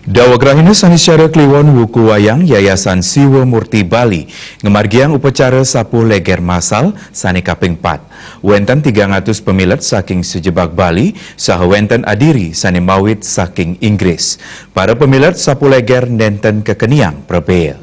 Dawagrahina sanisyara Kliwon Wuku Wayang Yayasan Siwa Murti Bali ngemargiang upacara sapuh leger masal sani kaping 4. Wenten 300 pemilet saking sejebak Bali saha wenten adiri sani mawit saking Inggris. Para pemilet sapuh leger nenten kekeniang prebeel.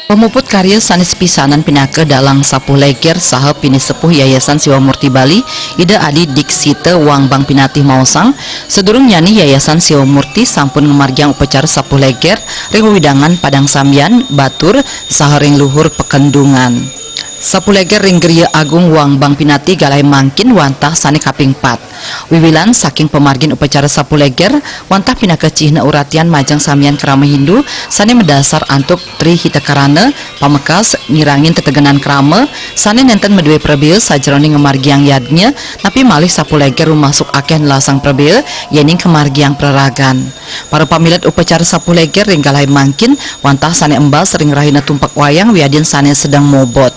Pemuput karya sanis pisanan pinake dalang sapuh leger saha pini sepuh Yayasan Siwa Murti Bali Ida Adi Diksite Wang Bang Pinatih Mausang sedurung nyani Yayasan Siwa Murti sampun ngemargiang upacara sapuh leger ring widangan Padang Sambian Batur saha ring luhur Pekendungan. Sapuh leger ring Geria Agung Wang Bang Pinatih galai mangkin wantah sani kaping 4. Wiwilan saking pemargin upacara sapuh leger wantah pinake cihna uratian majang samian krama Hindu sani mendasar antuk tri hitakarana pamekas ngirangin tetegenan krama sani nenten medue prebeel sajroning ngemargiang yadnya tapi malih sapuh leger masuk akeh lasang prebeel yening kemargiang praragan. Para pamilet upacara sapuh leger ring galai mangkin wantah sani embas ring rahina tumpak wayang wiadin sani sedang mobot.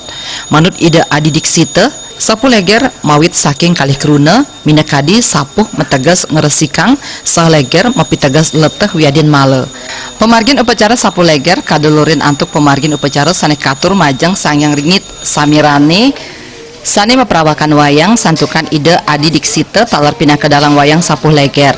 Manut Ida Adi Diksite sapuh leger mawit saking kalih keruna minakadi sapuh metegas ngeresikang sah leger mapitegas leteh wiadin male. Pemargin upacara sapuh leger kadulurin antuk pemargin upacara sane katur majang sangyang ringit samirane sane meperawakan wayang santukan Ida Adi Diksite talar pindah ke dalam wayang sapuh leger.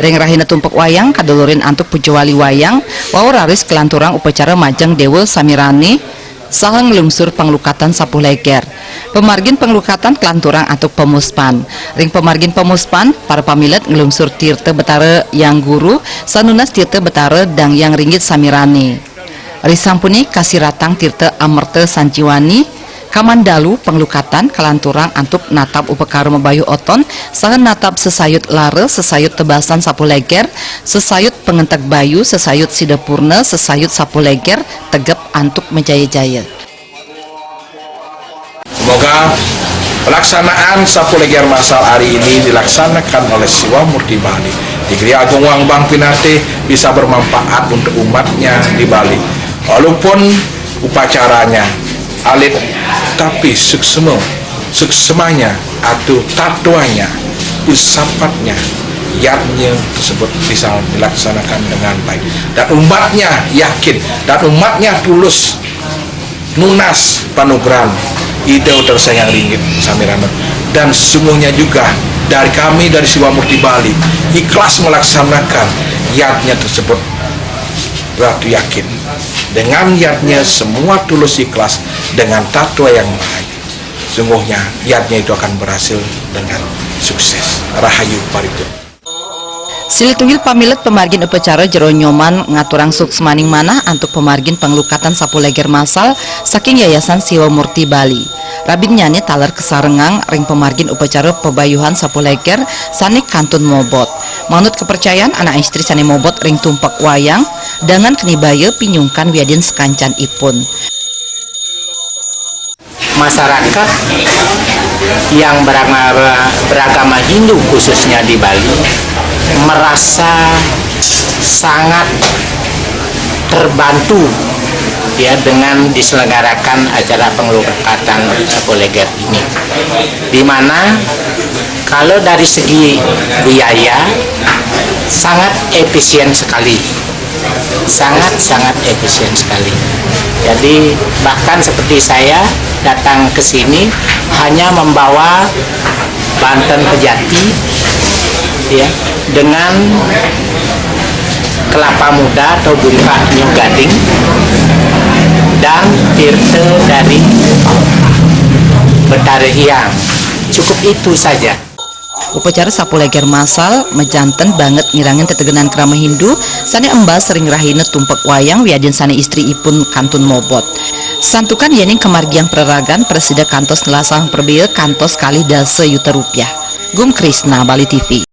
Ring rahina tumpek wayang kadulurin antuk pujawali wayang wau raris kelanturang upacara majang dewa samirane saha ngelungsur penglukatan sapuh leger. Pemargin penglukatan kelanturang antuk pemuspan. Ring pemargin pemuspan para pamilet ngelungsur tirte betara yang guru sanunas tirte betara dang yang ringgit samirane. Risampuni kasih ratang tirte amerte sanciwani kamandalu penglukatan kelanturang antuk natap upekara mebayu oton saha natap sesayut lare sesayut tebasan sapuh leger sesayut pengentek bayu sesayut sidepurna sesayut sapuh leger tegep antuk menjaya-jaya. Semoga pelaksanaan sapuh leger masal hari ini dilaksanakan oleh Siwa Murti Bali di Geria Agung Wang Bang Pinatih bisa bermanfaat untuk umatnya di Bali. Walaupun upacaranya alit tapi suksemanya atau tatuanya usapatnya yadnya tersebut bisa dilaksanakan dengan baik dan umatnya yakin dan umatnya tulus nunas panugrahan ide tersayang ringgit samirana dan sungguhnya juga dari kami dari Siwa Murti Bali ikhlas melaksanakan yadnya tersebut. Ratu yakin dengan yadnya semua tulus ikhlas dengan tatwa yang baik sungguhnya yadnya itu akan berhasil dengan sukses. Rahayu Paripurna. Silitungil pamilet pemargin upacara jero nyoman ngaturang suksmaning manah antuk pemargin penglukatan sapuh leger masal saking Yayasan Siwa Murti Bali. Rabin nyani talar kesarengang ring pemargin upacara pebayuhan sapuh leger sani kantun mobot. Manut kepercayaan anak istri sani mobot ring tumpak wayang dengan kenibaya pinyungkan wiadin sekancan ipun. Masyarakat yang beragama Hindu khususnya di Bali merasa sangat terbantu ya dengan diselenggarakan acara penglukatan sapuh leger ini, di mana kalau dari segi biaya sangat efisien sekali, sangat efisien sekali. Jadi bahkan seperti saya datang ke sini hanya membawa Banten Pejati ya dengan kelapa muda atau bungka New Gading dan tirte dari Betara Hyang. Cukup itu saja. Upacara sapuh leger masal mejanten banget ngirangin tetegenan krama Hindu sani embas sering rahina tumpak wayang wiadin sani istri ipun kantun mobot. Santukan yening kemargiang praragan presida kantos nelasang perbeel kantos kali dase yuta rupiah. Gum Krisna, Bali TV.